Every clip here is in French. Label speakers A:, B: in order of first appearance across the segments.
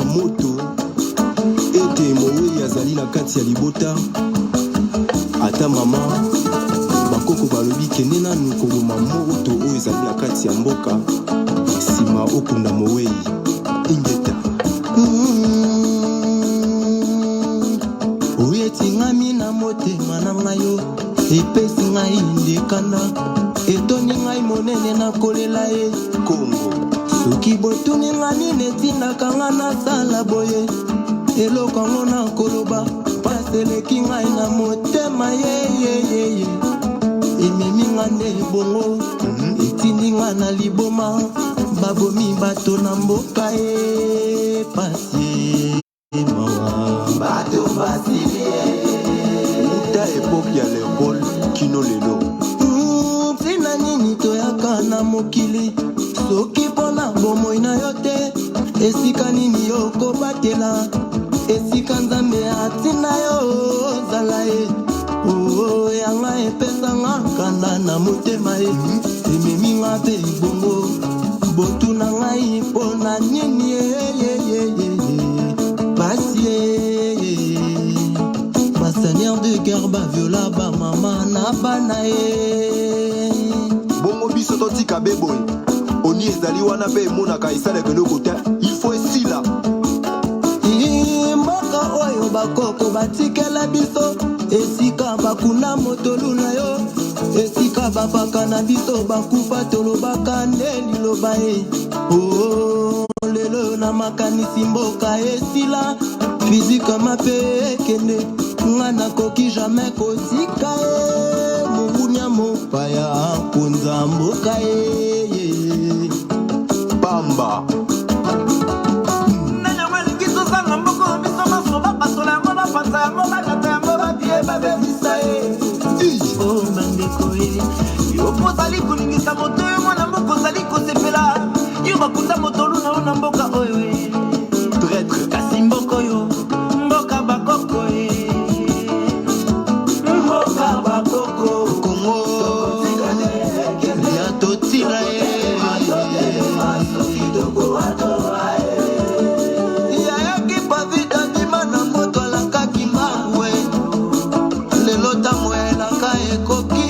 A: moto ete mowe azali na kati ya libota ata mama bakoko balobi kende nanu koboma moto oyo ezali na kati ya mboka nsima okunda mowei ingeta oyo etingami na motema na ngai yo epesi ngai ndekana etoni ngai monene nakolela ye kongo soki botuni ngai nini etindaka nga nasala boye eloko yango nakoloba pasi eleki ngai na motema yeyeyeye ememi nga nde bongo etindi nga na liboma babomi bato na mboka ye pasi mawa bato basilie muta epoke ya lekol kino lelo ntina nini toyaka na mokili soki mpona bomoi na yo te esika nini yo kobatela esika nzambe atina yo ozala ye yanga epesanga kanda na motema ye ememi nga mpe bongo botu na ngai mpona nini pasi baseigneur de guerre baviola bamama na bana ye bongo biso totika beboye oni ezali wana mpe emonaka esalaka eloko te il faut esila mboka oyo bakoko batikela biso esika bakuna motolu na yo esika bapaka na biso bakufa tolobaka nde liloba ye lelo na makanisi mboka esila fizika mape ekende nga nakoki jamai kotika ye mongunia mopaya konza mboka ye bamba
B: opozali kolingisa moto yo mwana mboka ozali kosepela yo bakunda motolu na yo na mboka oyo traître kasi mboka oyo mboka bakoko mboka bakoko kongo ya totila yayaki pavida ndima na moto alakaki mabwe lelo ntango elaka ekoki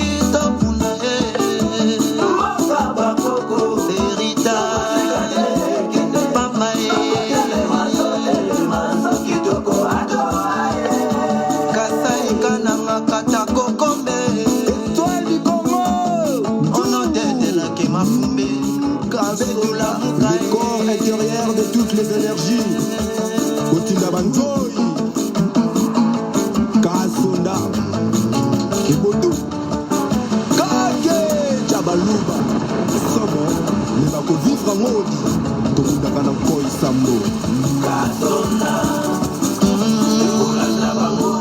A: le corps intérieur de toutes les énergies Kotinda Banzoi Kasonda Kibodo Kage Chabaluba Somo ne va ko vivre en mode Tokunda kana koi sambo Kasonda Ekolanda bango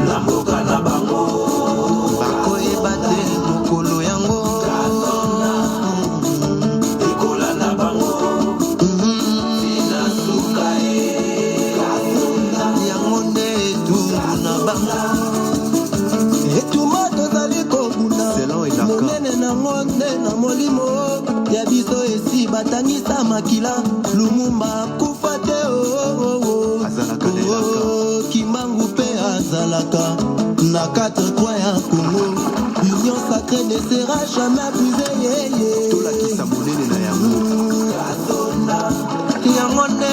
A: Lamboka na bango
B: bakoye bate mokolo yango na molimo ya biso esi batangisa makila lumumba kufa te kimbangu pe azalaka na 4-3 ya Congo union sacrée ne sera jamais brisée
A: tolakisa monene na
B: yango nde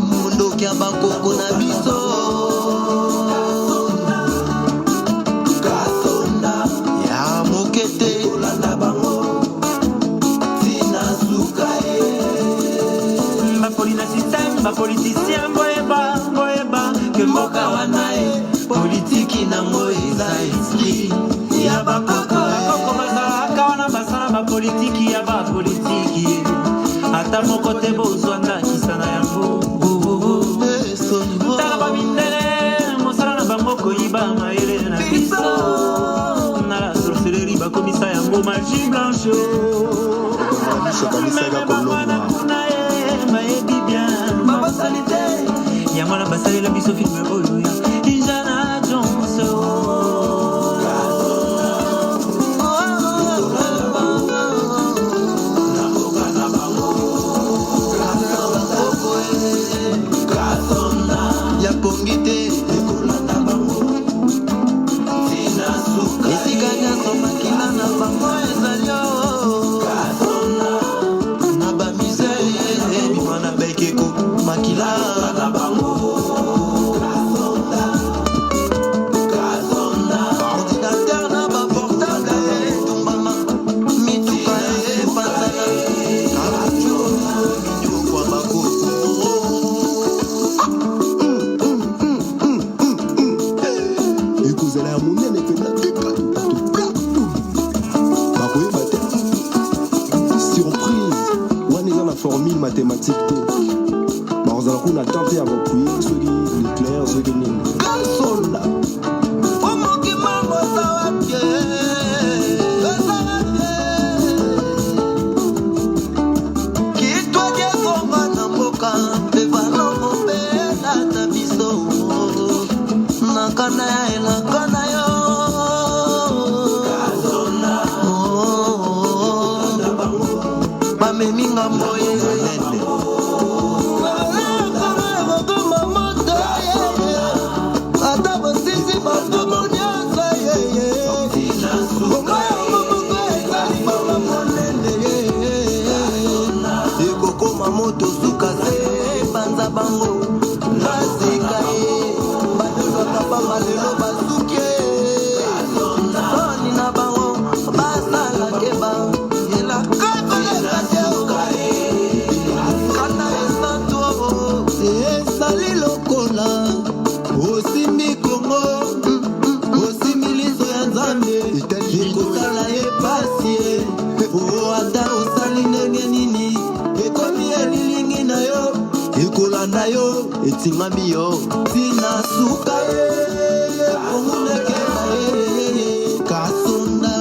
B: mundoki ya bakoko na biso bapoliticien boyeba ke mboka wana politiki nango eza esprit ya bakoko bazalaka wana basala bapolitiki ya bapolitiki ata moko te bozwa ndakisa na yango tala babindele mosala na bango koyiba mayele na biso na la sorcellerie bakomisa yango magie blanche yamwana basalela biso filme oyo Indiana Jones
A: elongi te ekolanda bango esika nyonso makila na bango ezali na bamusee bima na bekeko makila na bango ordinateur na baportable etumbama mituka epanzana kwa bako ekozala ya monene mpenza bakoyeba te surprise wana eza na formule mathématique te bakozala kuna tante ya bapuye soki nucléaire soki nini kasola omokima bozawapie kitwaki ekonga na mboka mpe balongo mpe data biso nakana ya elaka na yo bameminga mboye ata bosisi bafumu nyonso ekokoma moto suka se banza bango basika ye badozaka bamalelo basuki soni na bango basalakeba elakakana esanto esali lokola osimbi kongo osimbi liso ya nzambe ekosala ye pasi o ata osali ndenge nini ekomi elilingi na yo ekolanda yo etingami yo tina suka ye omunekela ye kasonda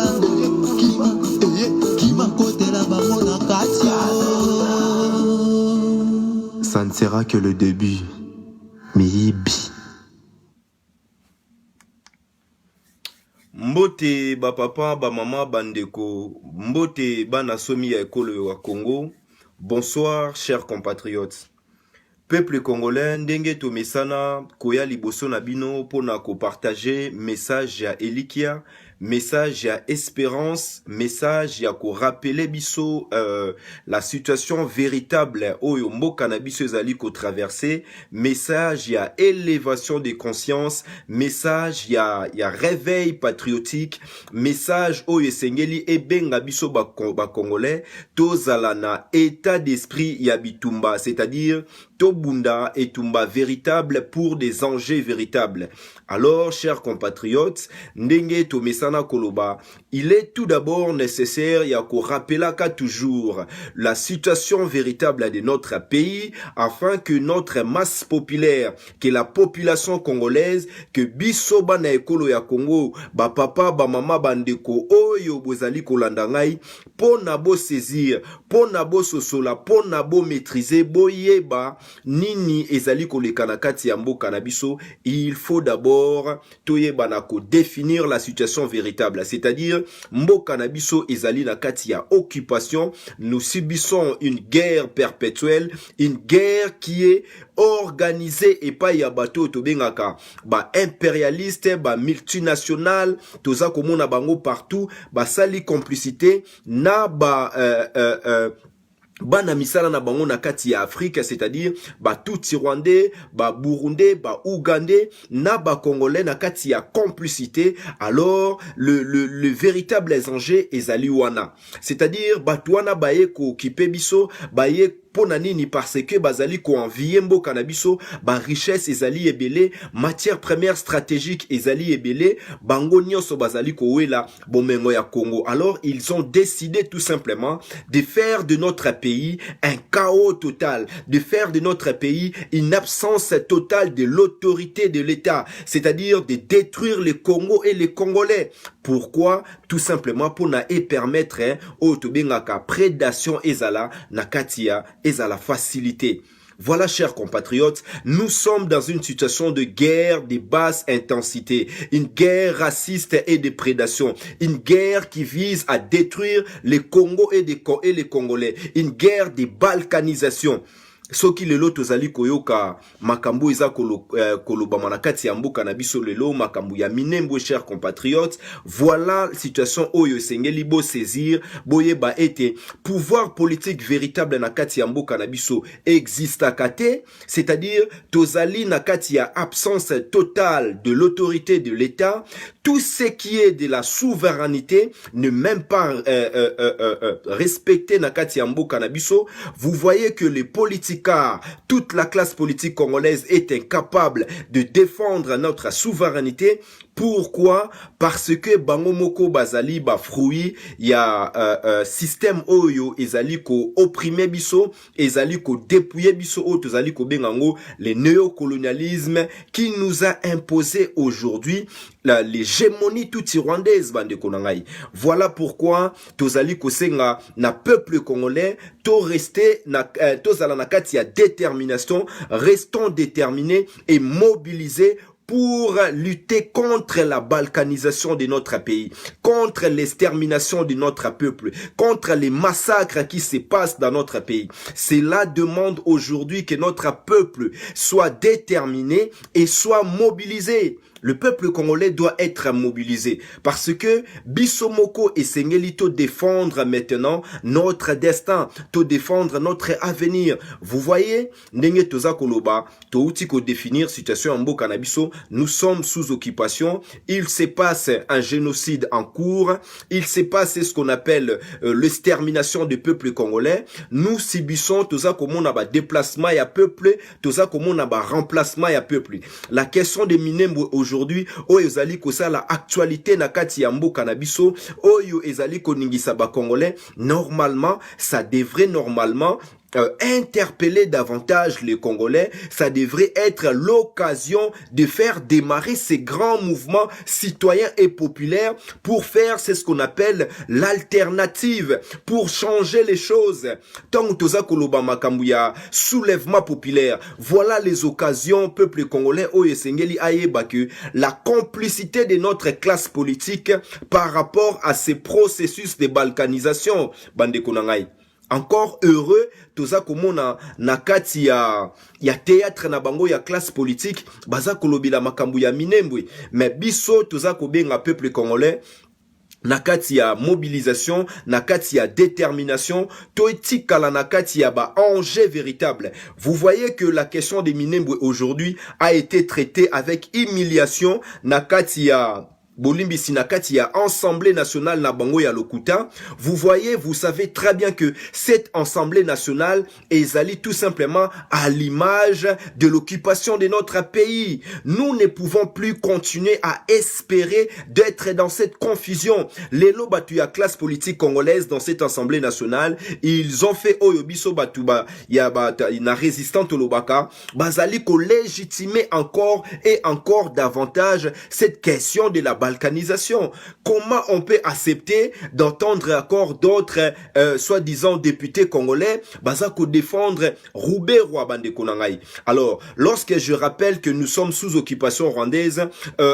A: kima kotela bango na kati yo. Ça ne sera que le début. Miyibi.
C: Mbote ba papa, ba mama, bandeko, mbote bana somi ya ekolo wa Congo. Bonsoir, chers compatriotes. Peuple congolais, ndenge to mesana koya liboso na bino pona ko partager message ya Elikia, message ya espérance, message ya ko rappeler biso la situation véritable oyo mboka na biso ezali ko traverser, message ya élévation des consciences, message ya réveil patriotique, message oyo esengeli ebenga biso ba congolais tozala na état d'esprit ya bitumba, c'est-à-dire Tobunda et Tumba véritable pour des enjeux véritables. Alors, chers compatriotes, Ndenge Tomesana Koloba, il est tout d'abord nécessaire yako rappelaka toujours la situation véritable de notre pays afin que notre masse populaire, que la population congolaise, que biso bana ekolo ya Congo, ba papa, ba mama, bandeko, oyo bozali kolandangai, pona bo saisir, pona bo sosola, pona bo maîtriser, boyeba, nini ezali koleka na kati ya mboka na biso, il faut d'abord toyeba na ko définir la situation véritable, c'est-à-dire mboka na biso ezali na kati ya occupation, nous subissons une guerre perpétuelle, une guerre qui est organisée et pas ya bato tobengaka ba impérialiste, ba multinational, toza komona bango partout, ba sali complicité na ba bana misala na bango na kati ya Afrique, c'est-à-dire ba tutsi rwandais, ba burundais, ba ougandais, na ba congolais na kati ya complicité. Alors le véritable enjeu ezali wana, c'est-à-dire batuana baye ko kipebiso baye pona nini parce que bazali ko envier mboka na biso, ba richesse ezali ebele, matière première stratégique ezali ebele, bango nyonso bazali ko wela bomengo ya Congo. Alors ils ont décidé tout simplement de faire de notre pays un chaos total, de faire de notre pays une absence totale de l'autorité de l'État, c'est-à-dire de détruire le Congo et les Congolais. Pourquoi? Tout simplement pour na et permettre au tobengaka prédation ezala na katia ezala facilité. Voilà, chers compatriotes, nous sommes dans une situation de guerre de basse intensité, une guerre raciste et de prédation, une guerre qui vise à détruire les Congos et les Congolais, une guerre de balkanisation. soki lelo tozali koyoka makambo eza kolobama na kati ya mboka na biso lelo makambo ya minembo chers compatriotes, voilà situation oyo esengeli bo saisir boyeba ete pouvoir politique véritable na kati ya mboka na biso existaka te, c'est-à-dire tozali na kati ya absence totale de l'autorité de l'État. Tout ce qui est de la souveraineté ne même pas respecté na kati ya mboka na biso. Vous voyez que les politicards, toute la classe politique congolaise est incapable de défendre notre souveraineté. Pourquoi? Parce que bango moko bazali ba fruit ya système oyo ezali ko opprimer biso, ezali ko dépouiller biso o tozali ko bengango le néocolonialisme qui nous a imposé aujourd'hui l'hégémonie tout rwandaise bande konangai. Voilà pourquoi tozali ko senga na peuple congolais to rester na tozala na kati ya détermination, restons déterminés et mobilisés pour lutter contre la balkanisation de notre pays, contre l'extermination de notre peuple, contre les massacres qui se passent dans notre pays. Cela demande aujourd'hui que notre peuple soit déterminé et soit mobilisé. Le peuple congolais doit être mobilisé parce que Bissomoko et Sengelito défendre maintenant notre destin, to défendre notre avenir. Vous voyez, Ndenge Toza Koloba, Touti ko définir situation en Mboka na biso, nous sommes sous occupation, il se passe un génocide en cours, il se passe ce qu'on appelle l'extermination du peuple congolais. Nous subissons Toza Komona ba déplacement ya peuple, Toza Komona ba remplacement ya peuple. La question des minembo aujourd'hui, oyo ezali kosala actualité na kati ya mboka na biso, oyo ezali koningisa ba congolais, normalement, ça devrait normalement interpeller davantage les Congolais. Ça devrait être l'occasion de faire démarrer ces grands mouvements citoyens et populaires pour faire ce qu'on appelle l'alternative, pour changer les choses. Tant toza koloba makambu ya soulèvement populaire, voilà les occasions peuple congolais oyo esengeli ayeba que la complicité de notre classe politique par rapport à ces processus de balkanisation bande konangai. Encore heureux, toza komona na kati ya théâtre na bango ya classe politique, baza kolobila makambu ya minembwe. Mais biso toza kobenga peuple congolais, na kati ya mobilisation, na kati ya détermination, toetikala na kati ya ba enjeu véritable. Vous voyez que la question des minembwe aujourd'hui a été traitée avec humiliation na kati ya Bolimbi Sinakati ya Assemblée nationale na bango ya Lokuta. Vous voyez, vous savez très bien que cette Assemblée nationale est tout simplement à l'image de l'occupation de notre pays. Nous ne pouvons plus continuer à espérer d'être dans cette confusion. Les lobatuya classe politique congolaise dans cette Assemblée nationale, ils ont fait oyobiso batuba ya na résistante lobaka, bazali ko légitimer encore et encore davantage cette question de la balkanisation. Comment on peut accepter d'entendre encore d'autres soi-disant députés congolais bazako défendre Roubé Roi Bande Konangai? Alors, lorsque je rappelle que nous sommes sous occupation rwandaise,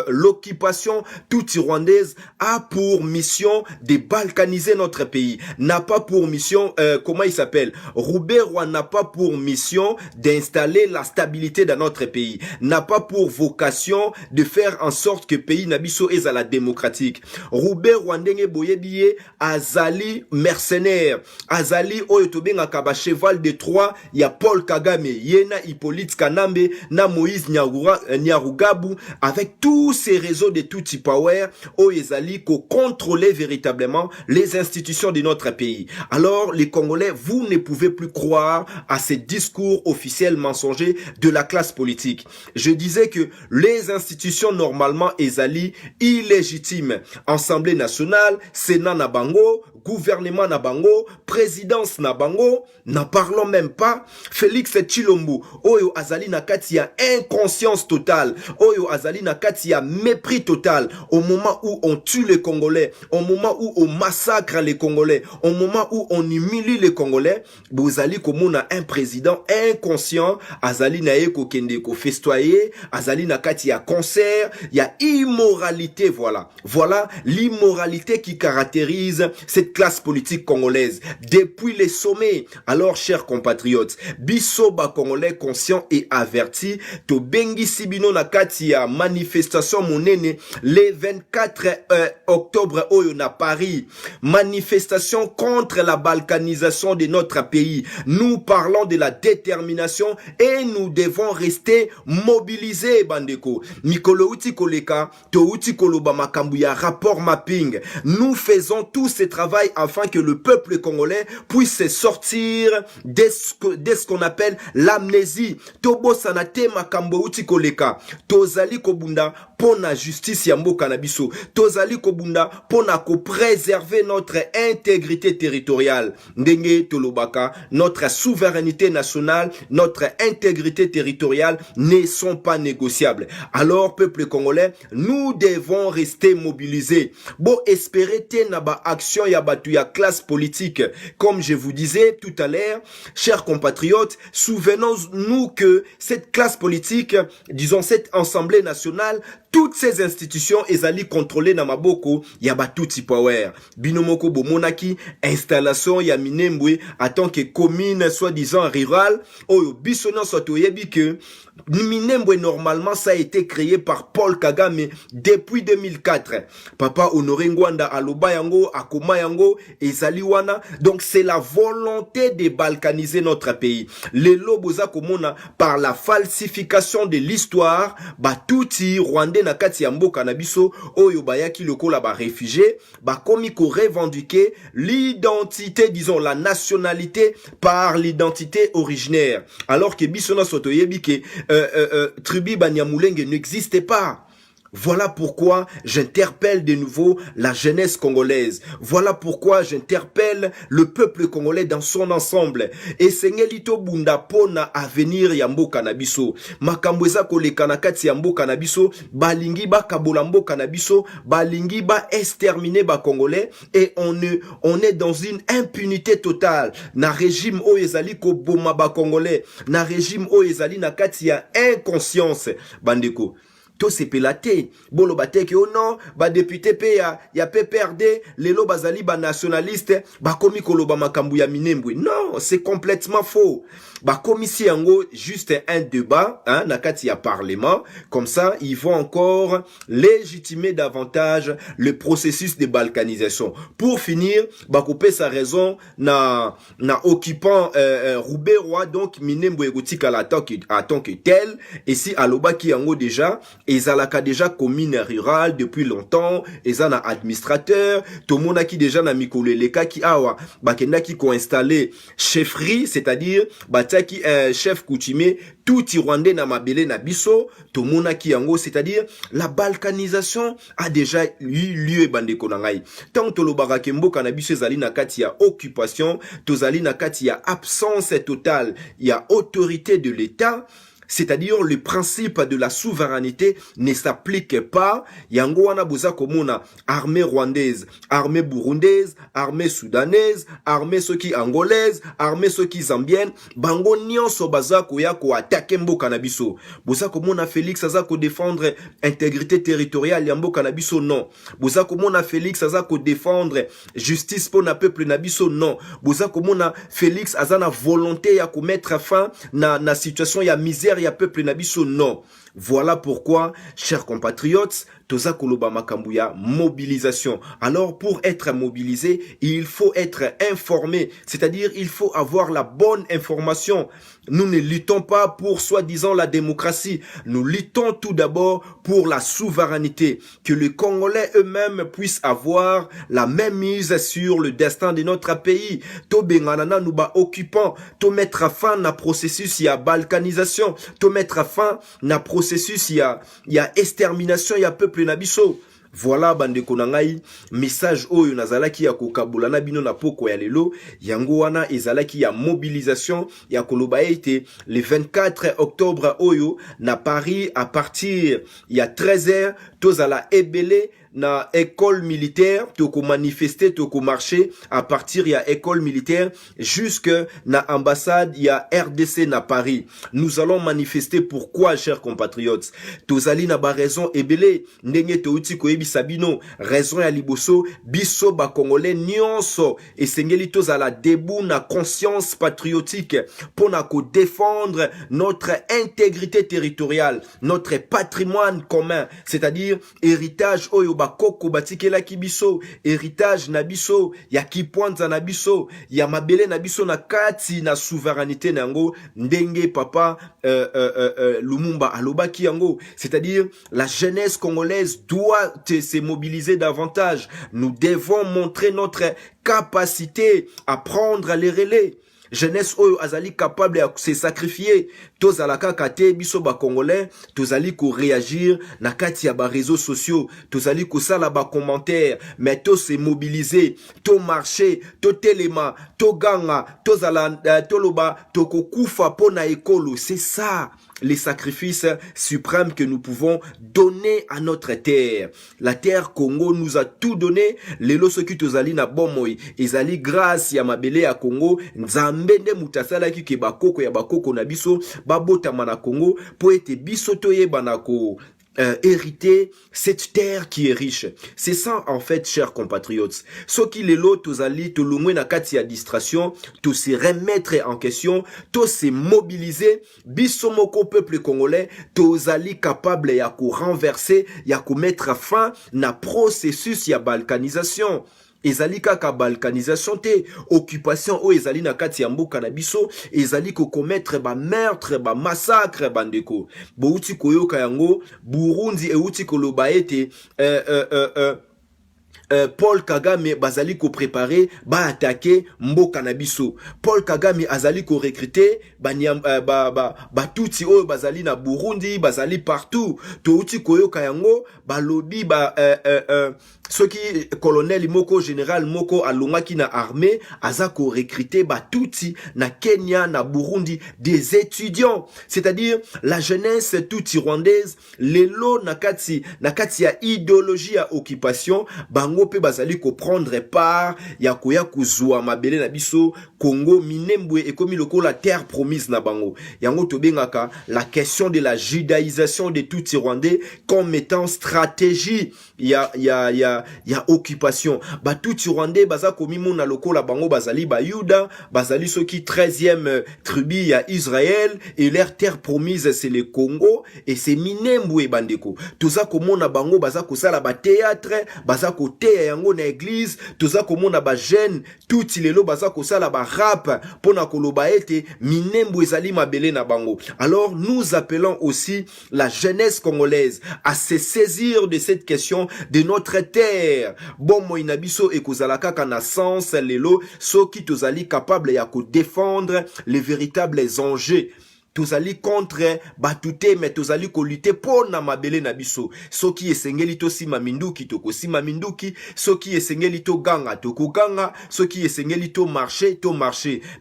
C: l'occupation toute rwandaise a pour mission de balkaniser notre pays, n'a pas pour mission, comment il s'appelle, Roubé Roi n'a pas pour mission d'installer la stabilité dans notre pays, n'a pas pour vocation de faire en sorte que pays nabiso est à la démocratique. Roubé Rwandenge Boyebiye azali mercenaire, azali oyotobenga kaba cheval de Troie ya Paul Kagame, yena Hippolyte Kanambe na Moïse Nyarugabu, avec tous ces réseaux de Tutsi Power oyezali ko contrôler véritablement les institutions de notre pays. Alors les Congolais, vous ne pouvez plus croire à ces discours officiels mensongers de la classe politique. Je disais que les institutions normalement ezali illégitime. Assemblée nationale, Sénat na bango, gouvernement na bango, présidence na bango, n'en parlons même pas. Félix Tshilombo, oyo azali na kati ya inconscience totale, oyo azali na kati ya mépris total, au moment où on tue les Congolais, au moment où on massacre les Congolais, au moment où on humilie les Congolais, bozali komona un président inconscient, azali na eko kende ko festoyer, azali na kati ya concert, ya immoralité. Voilà l'immoralité qui caractérise cette classe politique congolaise depuis les sommets. Alors, chers compatriotes, biso ba congolais conscients et avertis, to bengi sibino na kati ya manifestation monene le 24 octobre oyo na Paris. Manifestation contre la balkanisation de notre pays. Nous parlons de la détermination et nous devons rester mobilisés, bandeko. Mikolo uti koleka, to uti koloba makambu ya rapport mapping. Nous faisons tout ce travail afin que le peuple congolais puisse sortir de ce qu'on appelle l'amnésie. Tobo sanate makambu uti koleka. Tozali kobunda pona justice ya mboka na biso. Tozali kobunda pona ko préserver notre intégrité territoriale. Ndenge tolobaka, notre souveraineté nationale, notre intégrité territoriale ne sont pas négociables. Alors, peuple congolais, nous devons rester mobilisés. Bon, espérer naba action ya batu ya classe politique. Comme je vous disais tout à l'heure, chers compatriotes, souvenons-nous que cette classe politique, disons cette assemblée nationale, toutes ces institutions ezali contrôlées na maboko ya batuti power. Binomoko bomonaki installation ya Minembwe en tant que commune soi-disant rurale. Oyo bisono soto yebi que Minembwe normalement ça a été créé par Paul Kagame depuis 2004. Papa Honoré Ngwanda aloba yango akoma yango ezali wana. Donc c'est la volonté de balkaniser notre pays. Les loboza komona par la falsification de l'histoire batuti rwandais na kati ya mboka na biso oyo bayaki lokola ba réfugié ba komi ko revendiquer l'identité, disons la nationalité par l'identité originaire, alors que biso na soto yebi que tribu Banyamulenge n'existait pas. Voilà pourquoi j'interpelle de nouveau la jeunesse congolaise. Voilà pourquoi j'interpelle le peuple congolais dans son ensemble. Et Sengelito Bunda pona avenir ya mboka na biso. Makambo eza koleka na kati ya mboka na biso, balingi ba kabola mboka na biso, balingi ba exterminer ba congolais, et on est dans une impunité totale. Na régime o ezali ko boma ba congolais, na régime o ezali na kati ya inconscience bandeko. To se pelate bolo bateke oh non ba député pe ya PPRD lelo bazali ba nationaliste ba komi koloba makambu ya Minembwe. Non, c'est complètement faux. Ba komisi yango juste un débat hein, na kati ya parlement, comme ça ils vont encore légitimer davantage le processus de balkanisation. Pour finir, ba couper sa raison na occupant Roubaix-Roi, donc Minembwe egotika la tant que tel, et si aloba ki yango déjà ezalaka déjà commune rurale depuis longtemps, ezana administrateur, tomona ki déjà na mikoleleka ki awa bakenda ki ko installer chefferie, c'est-à-dire bataki un chef coutumier tout Rwandais na mabele na biso, tomona ki yango, c'est-à-dire la balkanisation a déjà eu lieu bandeko na ngai. Tant tolobaka ke mboka na biso ezali na kati ya occupation, tozali na kati ya absence totale, il y a autorité de l'État. C'est-à-dire le principe de la souveraineté ne s'applique pas. Yango wana boza komona armée rwandaise, armée burundaise, armée soudanaise, armée soki angolaise, armée soki zambienne, bango nyonso baza koya ko attaquer mboka na biso. Boza komona Félix aza ko défendre intégrité territoriale ya mboka na biso, non. Boza komona Félix aza ko défendre justice pour na peuple na biso, non. Boza komona Félix aza na volonté ya ko mettre fin na situation ya misère ya peuple nabiso, non. Voilà pourquoi, chers compatriotes, toza koloba makambu ya mobilisation. Alors, pour être mobilisé, il faut être informé. C'est-à-dire, il faut avoir la bonne information. Nous ne luttons pas pour soi-disant la démocratie. Nous luttons tout d'abord pour la souveraineté. Que les Congolais eux-mêmes puissent avoir la même mise sur le destin de notre pays. To benganana nous ba occupant. To mettre fin na processus ya balkanisation. To mettre fin na processus ya extermination ya peuple nabiso. Voilà bandeko na ngai, message oyo nazalaki ya kokabula na bino na poko ya lelo, yango wana ezalaki ya mobilisation ya koloba ete le 24 octobre oyo na Paris à partir ya 13h tozala ebele na école militaire toko manifester toko marcher à partir ya école militaire jusque na ambassade ya RDC na Paris. Nous allons manifester. Pourquoi, chers compatriotes? Tozali na ba raison ebele ndenge touti koyebi sabino raison ya liboso biso ba congolais nyonso esengeli tozala debout na conscience patriotique pour na ko défendre notre intégrité territoriale, notre patrimoine commun, c'est-à-dire héritage oyo bakoko batikela kibiso, héritage na biso ya kipwanza na biso ya mabele na biso na kati na souveraineté nango ndenge papa Lumumba alobaki yango, c'est-à-dire la jeunesse congolaise doit se mobiliser davantage. Nous devons montrer notre capacité à prendre les relais. Jeunesse oyo azali capable de se sacrifier. Tozalaka kate biso ba congolais, tozali ko réagir na kati ya ba réseaux sociaux, tozali ko sala ba commentaires, mais to se mobiliser, to marcher, to telema, to ganga, tozala toloba, to kokufa pona ekolo. C'est ça les sacrifices suprêmes que nous pouvons donner à notre terre. La terre Congo nous a tout donné. Lelo soki tozali na bomoi, ezali grâce ya mabele ya Congo. Nzambe nde mutasala ki ke bakoko ya bakoko na biso babotama na Congo po ete biso toyeba na ko hériter cette terre qui est riche. C'est ça en fait, chers compatriotes. Soki lelo tozali tolumwe na kati ya distraction, to se remettre en question, to se mobiliser, biso moko peuple congolais, tozali capable ya ko renverser, ya ko mettre fin na processus ya balkanisation. Ezali kaka balkanisation te, occupation o ezali na kati ya mboka na biso, ezali ko commettre ba meurtre, ba massacre bandeko. Bouti koyoka yango, Burundi euti koloba ete Paul Kagame bazali ko préparer ba attaquer mboka na biso. Paul Kagame azali ko recruter ba tuti oyo bazali na Burundi, bazali partout. To uti koyoka yango balobi soki colonel moko général moko alongaki na armée azako recruter ba tuti na Kenya na Burundi des étudiants, c'est-à-dire la jeunesse tuti rwandaise lelo na kati ya idéologie ya occupation bango pe bazali ko prendre part ya koya kuzwa mabele na biso Congo minembwe ekomi lokola terre promise na bango. Yango tobengaka la question de la judaïsation de tuti rwandais comme étant stratégie ya occupation. Ba tuti rwandais baza komi mona lokola bango bazali ba Yuda, bazali soki 13e tribu ya Israël et leur terre promise c'est le Congo et c'est minembwe bandeko. Toza komona bango baza kosala ba théâtre, baza koteya yango na église, toza komona ba jeune tuti lelo baza kosala ba rap pona koloba ete minembwe ezali mabele na bango. Alors nous appelons aussi la jeunesse congolaise à se saisir de cette question de notre terre. Bon moi inabiso ekozala kaka na sens lelo soki tozali capable ya ko défendre les véritables enjeux. Tozali contre batute mais tozali ko lutter pour na mabele na biso. Soki esengeli to sima minduki toko sima minduki, soki esengeli to ganga toko ganga, soki esengeli to marcher,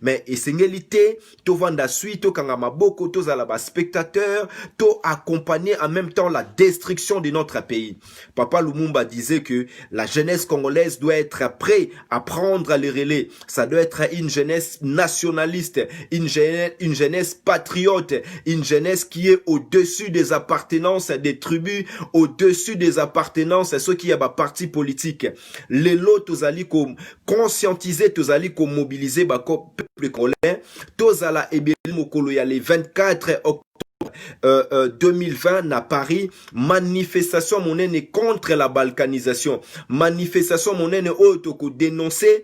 C: mais esengeli te to vanda suite to kanga maboko tozala ba spectateur, to accompagner en même temps la destruction de notre pays. Papa Lumumba disait que la jeunesse congolaise doit être prête à prendre les relais. Ça doit être une jeunesse nationaliste, une jeunesse patriote, une jeunesse qui est au-dessus des appartenances des tribus, au-dessus des appartenances ceux qui y a ba parti politique. Les lots tozali ko conscientiser, tozali ko mobiliser ba peuple congolais, tozala ebeli mokolo ya le 24 octobre 2020 à Paris, manifestation monene contre la balkanisation, manifestation monene otoko dénoncer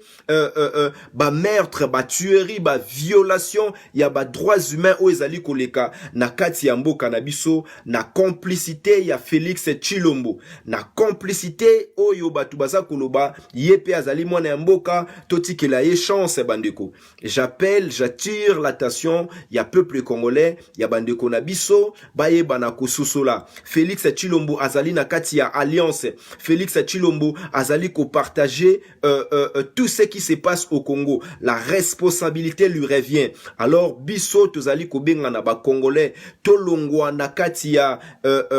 C: ba meurtre, ba tuerie, ba violation ya ba droits humains o ezali koleka na kati ya mboka na biso, na complicité ya Félix Tshilombo, na complicité oyo batu baza koloba yepe azali mwana ya mboka totikela ye chance bandeko. J'attire l'attention ya peuple congolais, ya bandeko na biso biso bayeba na kososola. Félix Tshilombo azali na kati ya alliance. Félix Tshilombo azali ko partager tout ce qui se passe au Congo. La responsabilité lui revient. Alors biso tozali ko benga na ba Congolais tolongwa na kati ya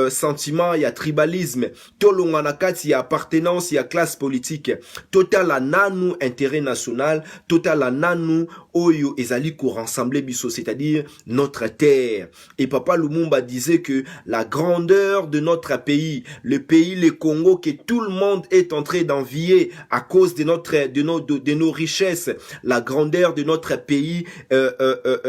C: sentiment ya tribalisme, tolongwa na kati ya appartenance ya classe politique. Total a nanu intérêt national, total a nanu oyo ezali ko rassembler biso, c'est-à-dire notre terre. Et Papa Lumumba disait que la grandeur de notre pays, le pays, le Congo, que tout le monde est en train d'envier à cause de nos richesses, la grandeur de notre pays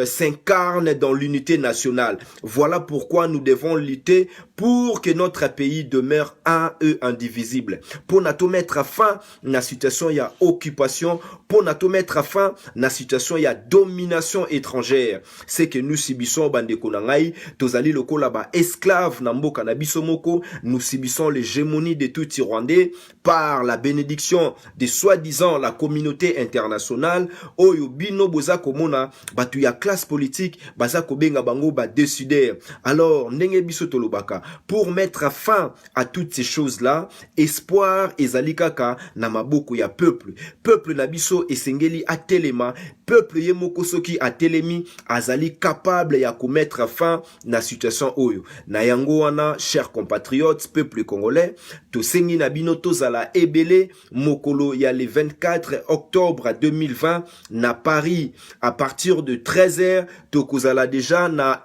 C: s'incarne dans l'unité nationale. Voilà pourquoi nous devons lutter pour que notre pays demeure un et indivisible. Pour nous mettre fin à la situation, il y a occupation. Pour nous mettre fin à la situation, il y a domination étrangère. C'est que nous subissons bandeko nangai, tozali lokola ba esclaves na mboka na biso moko, nous subissons l'hégémonie de tout Rwandais par la bénédiction de soi-disant la communauté internationale. Oyo bino boza komona batu ya classe politique baza kobenga bango ba décider. Alors ndenge biso tolobaka pour mettre fin à toutes ces choses-là, espoir ezali kaka na maboko ya peuple. Peuple na biso esengeli atelema, peuple yemoko soki atelemi azali capable ya mettre fin na situation oyo. Na yango wana, chers compatriotes, peuple congolais, to sengi na bino tozala ebele mokolo ya le 24 octobre 2020 na Paris à partir de 13h to kozala déjà na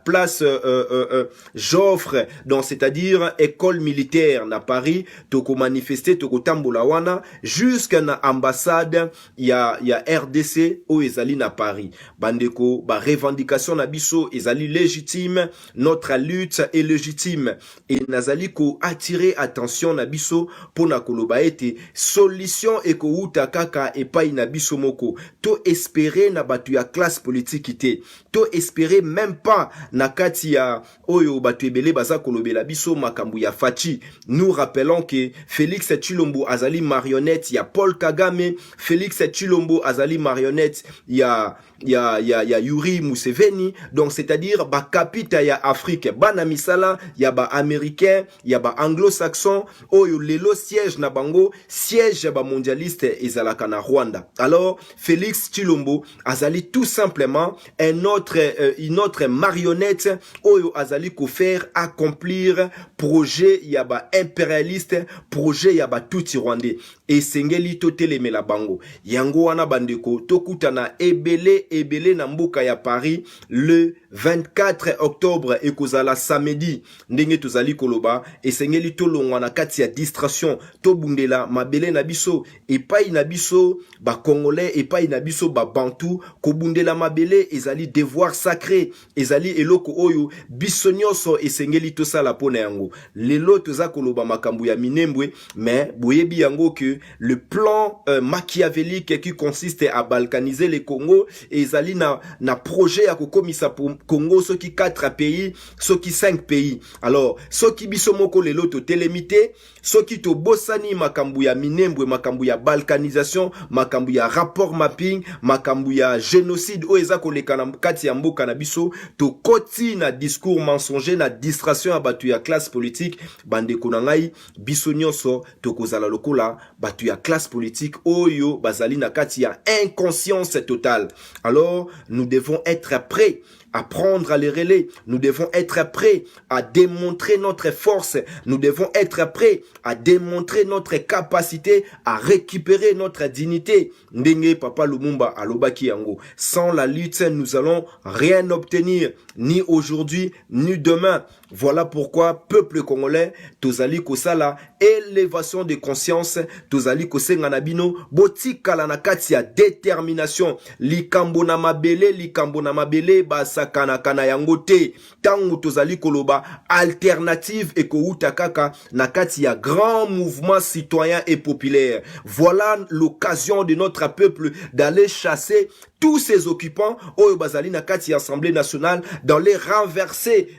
C: place Joffre, donc c'est-à-dire école militaire na Paris, to ko manifester to ko tambola wana jusqu'à na ambassade ya RDC o ezali na Paris. Bandeko ba revendication na biso ezali légitime, notre lutte est légitime et nazali ko attirer attention na biso pona koloba ete solution e ko uta kaka epai na biso moko. To espérer na batu ya classe politique ite, to espérer même pas na kati ya oyo batu ebele baza kolobela biso makambu ya fachi. Nous rappelons que Félix Tshilombo azali marionnette ya Paul Kagame, Félix Tshilombo azali marionnette ya Yuri Museveni, donc c'est-à-dire ba kapita ya Afrique, bana misala ya ba américain, ya ba anglo-saxon, oyo lelo siège na bango, siège ba mondialiste ezalaka na Rwanda. Alors Félix Tshilombo azali tout simplement une autre marionnette oyo azali ko faire accomplir projet ya ba impérialiste, projet ya ba tuti rwandais. Et sengeli totelemela bango. Yango wana bandeko tokutana ebele na mboka ya Paris le 24 octobre ekozala samedi ndenge tozali koloba esengeli tolongwa na kati ya distraction tobundela mabele na biso epai na biso ba congolais epai na biso ba bantu kobundela mabele ezali devoir sacré ezali eloko oyo biso nyonso esengeli tosala pona yango lelo toza koloba makambu ya minembwe mais boyebi yango que le plan machiavélique qui consiste à balkaniser le Congo ezali na projet ya kokomisa Congo soki 4 pays soki 5 pays. Alors soki biso moko lelo to telemité soki to bosani makambu ya minembwe makambu ya balkanisation makambu ya rapport mapping makambu ya génocide o eza koleka na kati ya mboka na biso to koti na discours mensonger na distraction ya batu ya classe politique bandeko na ngai biso nyonso to kozala lokola batu ya classe politique oyo bazali na kati ya inconscience totale. Alors nous devons être prêts à prendre les relais, nous devons être prêts à démontrer notre force, nous devons être prêts à démontrer notre capacité à récupérer notre dignité. Ndenge Papa Lumumba alobaki yango, sans la lutte nous allons rien obtenir, ni aujourd'hui ni demain. Voilà pourquoi peuple congolais tozali kosala élévation de conscience, tozali kosenga na bino botikala na kati ya détermination, likambo na mabele basa kana yango te tangu tozali koloba alternative ekouta kaka na kati ya grand mouvement citoyen et populaire. Voilà l'occasion de notre peuple d'aller chasser tous ces occupants oyo bazali na kati ya Assemblée nationale dans les renverser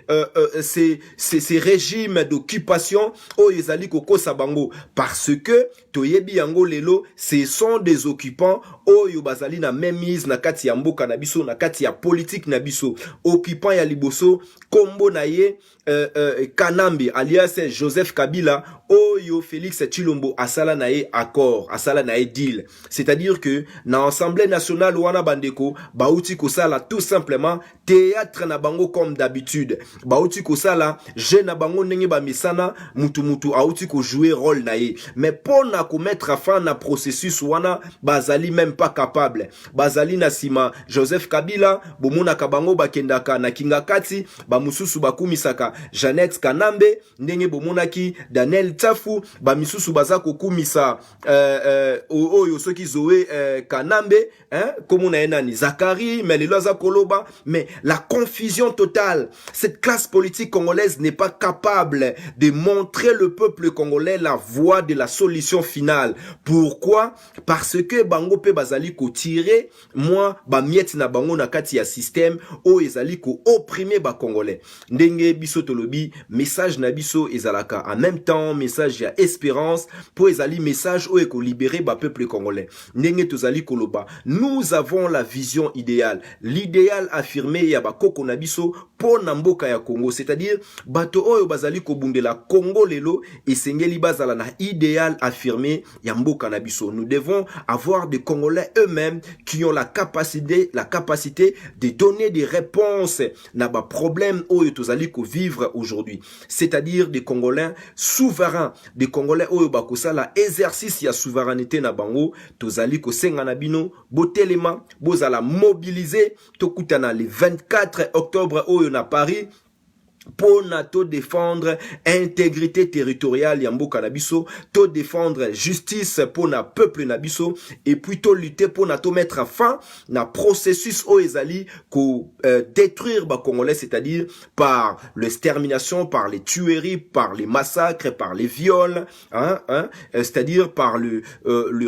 C: ces régimes d'occupation oyo ezali kokosa bango parce que toyebi yango lelo ce sont des occupants oyo bazali na même mise na kati ya mboka na biso na kati ya politique na biso occupant ya liboso kombo na ye Kanambe alias Joseph Kabila oyo Félix Tshilombo asala na ye accord asala na ye deal c'est-à-dire que na Assemblée nationale wana bandeko bauti kosala tout simplement théâtre na bango comme d'habitude bauti kosala je na bango ndenge ba misana mutu auti ko jouer rôle na ye mais pona ko mettre fin na processus wana bazali même pas capable bazali na sima Joseph Kabila bomona ka bango bakendaka na kingakati ba mususu bakumisaka Jeannette Kanambe ndenge bomonaki Daniel Tafu ba misusu baza kokumisa oyo soki Zoé Kanambe hein comme on a nani Zakari mais les loza koloba mais la confusion totale cette classe politique congolaise n'est pas capable de montrer le peuple congolais la voie de la solution finale pourquoi parce que bango pe bazali ko tirer moi ba miette na bango na kati ya système o ezali ko opprimer ba congolais ndenge biso tolobi message na biso ezalaka en même temps message ya espérance pour ezali message o eko libérer ba peuple congolais ndenge tozali koloba nous avons la vision idéale l'idéal affirmé ya ba koko na biso po na mboka ya Congo c'est-à-dire bato oyo bazali ko bundela Congo lelo esengeli bazala na idéal affirmé ya mboka na biso nous devons avoir des Congolais eux-mêmes qui ont la capacité de donner des réponses na ba problème oyo tozali ko vivre aujourd'hui c'est-à-dire des Congolais souverains des Congolais oyo bakosala exercice ya souveraineté na bango tozali ko senga na bino botelema bozala mobiliser tokutana le 24 octobre oyo na Paris pour to défendre intégrité territoriale ya mboka na biso to défendre justice pour na peuple na biso et puis to lutter pour to mettre fin na processus o ezali ko détruire ba congolais c'est-à-dire par l'extermination par les tueries par les massacres par les viols c'est-à-dire par le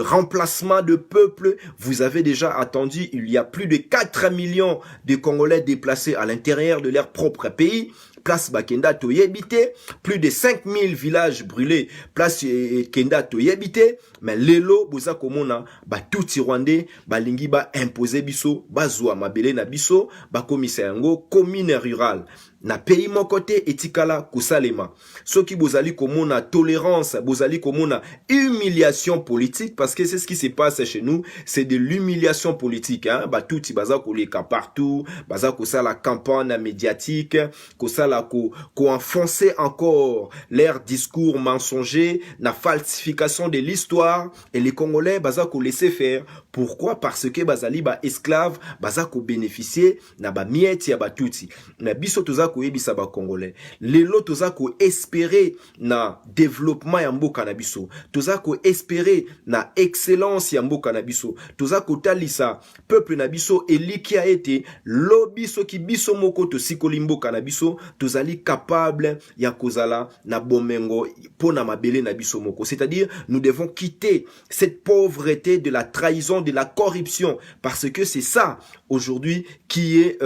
C: remplacement de peuple vous avez déjà attendu il y a plus de 4 millions de Congolais déplacés à l'intérieur de leur propre pays place Bakenda Toyebite, plus de 5000 villages brûlés, place Kenda Toyebite, mais lelo boza komona ba touti rwandais ba lingi ba imposer biso bazwa mabele na biso ba komisa yango commune rurale na pays mon côté etikala kusalema soki bozali komona tolérance bozali komona humiliation politique parce que c'est ce qui se passe chez nous c'est de l'humiliation politique hein ba touti baza koleka partout baza kosala campagne médiatique kosala ko enfoncer encore leur discours mensonger na falsification de l'histoire et les Congolais baza ko laisser faire pourquoi parce que bazali ba esclave baza ko bénéficier na ba miette ya ba touti na biso toza ko yebisa ba Congolais lelo toza ko espérer na développement ya mboka na biso toza ko espérer na excellence ya mboka na biso toza ko talisa peuple na biso eliki a été lobiso ki biso moko to sikoli mboka na biso tozali capable ya kozala na bomengo pona mabele na biso moko c'est-à-dire nous devons quitter cette pauvreté de la trahison de la corruption parce que c'est ça aujourd'hui qui est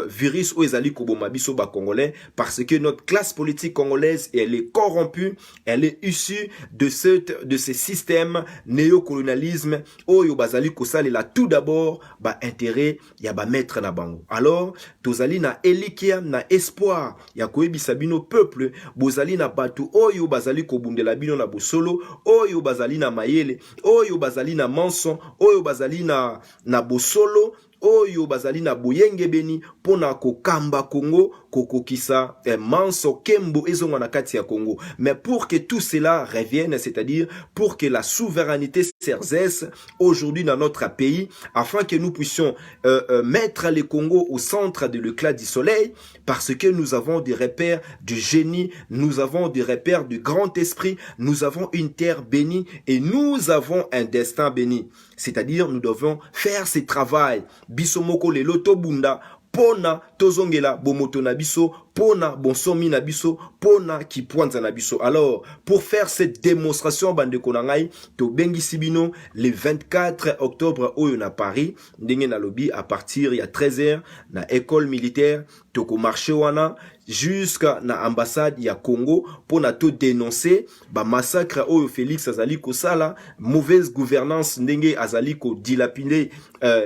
C: virus ou ezali koboma biso ba Congolais parce que notre classe politique congolaise elle est corrompue elle est issue de ces systèmes néocolonialisme oyo bazali kosalela tout d'abord ba intérêt ya ba mettre na bango alors tozali na elikia na espoir ya koyebisa bino peuple bozali na batu oyo bazali kobundela bino na bosolo oyo bazali na mayele oyo bazali na manson oyo bazali na bosolo oyo bazali na boyenge beni pona kokamba Congo kokokisa manso kembo ezonga na kati ya Congo mais pour que tout cela revienne c'est-à-dire pour que la souveraineté s'exerce aujourd'hui dans notre pays afin que nous puissions mettre le Congo au centre de l'éclat du soleil parce que nous avons des repères du génie nous avons des repères du grand esprit nous avons une terre bénie et nous avons un destin béni c'est-à-dire nous devons faire ce travail bisomoko lelo tobunda pona tozongela bomoto na biso, pona bonsomi na biso, pona kipwanza na biso. Alors, pour faire cette démonstration bande konangai, to bengi sibino le 24 octobre oyo na Paris, ndenge na lobby à partir ya 13h na école militaire, toko marché wana jusqu'à na ambassade ya Congo pour na to dénoncer ba massacre oyo Félix azali ko sala, mauvaise gouvernance ndenge azali ko dilapider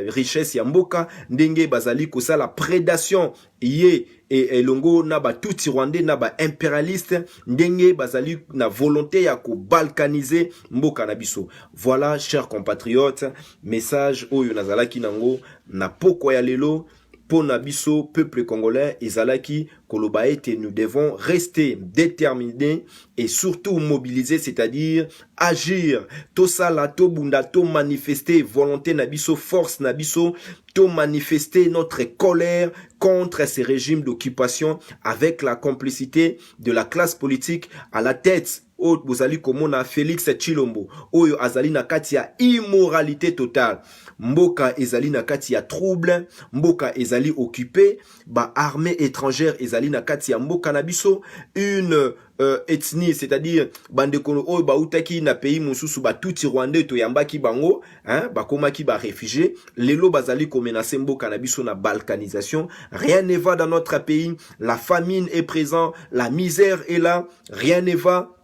C: richesse ya mboka, ndenge bazali ko sala prédation ye et longo na ba tout rwandais na ba impérialiste, ndenge bazali na volonté ya ko balkaniser mboka na biso. Voilà, chers compatriotes, message oyo nazalaki nango na poko ya lelo. Pour Nabiso, peuple congolais, ezalaki koloba ete, nous devons rester déterminés et surtout mobilisés, c'est-à-dire agir. To sala, to bunda, to manifester volonté Nabiso, force Nabiso, to manifester notre colère contre ces régimes d'occupation avec la complicité de la classe politique à la tête. Oyo bozali komona Félix Tshilombo oyo azali na kati ya immoralité totale, mboka ezali na kati ya trouble, mboka ezali occupé, ba armée étrangère ezali na kati ya mboka na biso, une ethnie, c'est-à-dire bandeko oyo bautaki na pays mususu ba tuti rwandais to yambaki bango, hein, bakomaki ba réfugiés, lelo bazali ko menacer mboka na biso na balkanisation. Rien ne va dans notre pays, la famine est présente, la misère est là, rien ne va.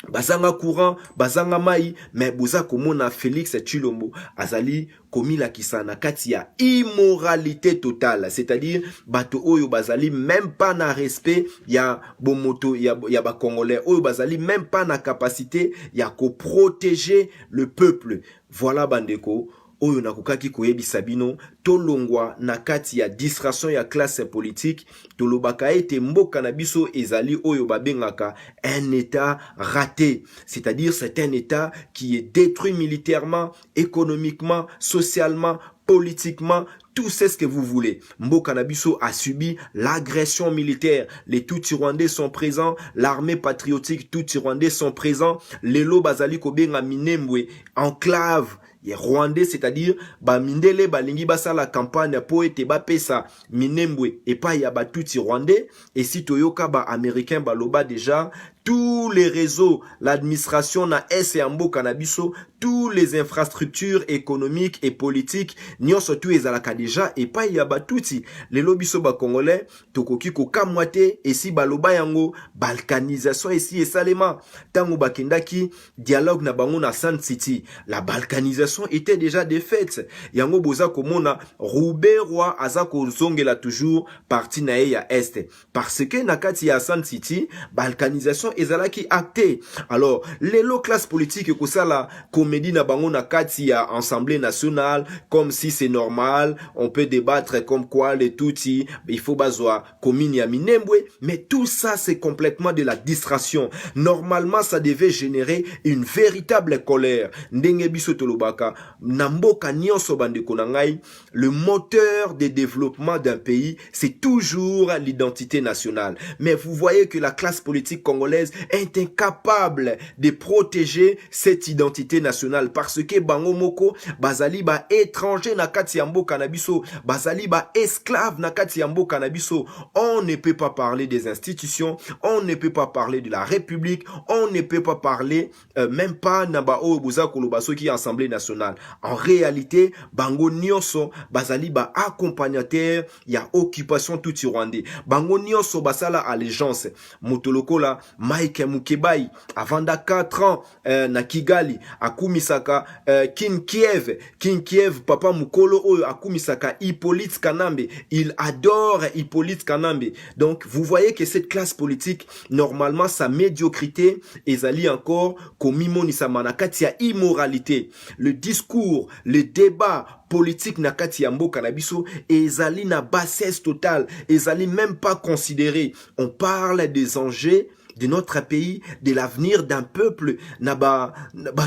C: Bazanga courant, bazanga mai, mais boza komona Félix Tshilombo azali komila kisana kati ya immoralité totale, c'est-à-dire bato oyo bazali même pas na respect ya bomoto ya ba congolais, oyo bazali même pas na capacité ya ko protéger le peuple. Voilà bandeko oyo nakokaki koyebisa bino, tolongwa na kati ya distraction ya classe politique, tolobaka ete mboka na biso ezali oyo babengaka un état raté, c'est-à-dire c'est un état qui est détruit militairement, économiquement, socialement, politiquement, tout c'est ce que vous voulez. Mboka na biso a subi l'agression militaire. Les Tutsi-Rwandais sont présents, l'armée patriotique Tutsi-Rwandais sont présents, les lo bazali kobenga Minembwe, enclave les Rwandais, c'est-à-dire ba mindele balingi basa la campagne po ete ba pesa Minembwe et pas ya ba tuti Rwandais, et si toyoka ba américain baloba déjà tous les réseaux, l'administration na S ambo canabiso, tous les infrastructures économiques et politiques, nyonso tu ezalaka déjà et pas ya ba tuti les lobiso ba congolais tokoki ko kamwate et si baloba yango balkanisation ici et salema tango bakendaki dialogue na bango na Sun City, la balkanisation était déjà défaite. Yango boza komona Roubaix roi azako zongela toujours parti na ya est parce que nakati ya Sun City balkanisation ezalaki acté. Alors les low classe politique ko sala comédie na bango na kati ya Assemblée nationale comme si c'est normal, on peut débattre comme quoi les Tutsi il faut bazwa commune ya Minembwe, mais tout ça c'est complètement de la distraction. Normalement ça devait générer une véritable colère. Ndenge biso tolobaka namboka nyonso bandeko na ngai, le moteur de développement d'un pays c'est toujours l'identité nationale, mais vous voyez que la classe politique congolaise est incapable de protéger cette identité nationale parce que bango moko bazali ba étranger na kati ya mboka na biso, bazali ba esclave na kati ya mboka na biso. On ne peut pas parler des institutions, on ne peut pas parler de la République, on ne peut pas parler même pas na ba o boza kolobaso qui Assemblée nationale. En réalité bango nyonso bazali ba accompagnateur ya occupation tuti rwandais, bango nyonso basala allégeance motolokola Mike Mukebai avanda 4 ans na Kigali akumisaka King Kiev papa mukolo oyo akumisaka Hippolyte Kanambe, il adore Hippolyte Kanambe. Donc vous voyez que cette classe politique normalement sa médiocrité ezali encore komimonisa manakati ya immoralité. Le discours, le débat politique na kati ya mboka na biso ezali na bassesse totale, ezali même pas considéré. On parle des enjeux de notre pays, de l'avenir d'un peuple, na ba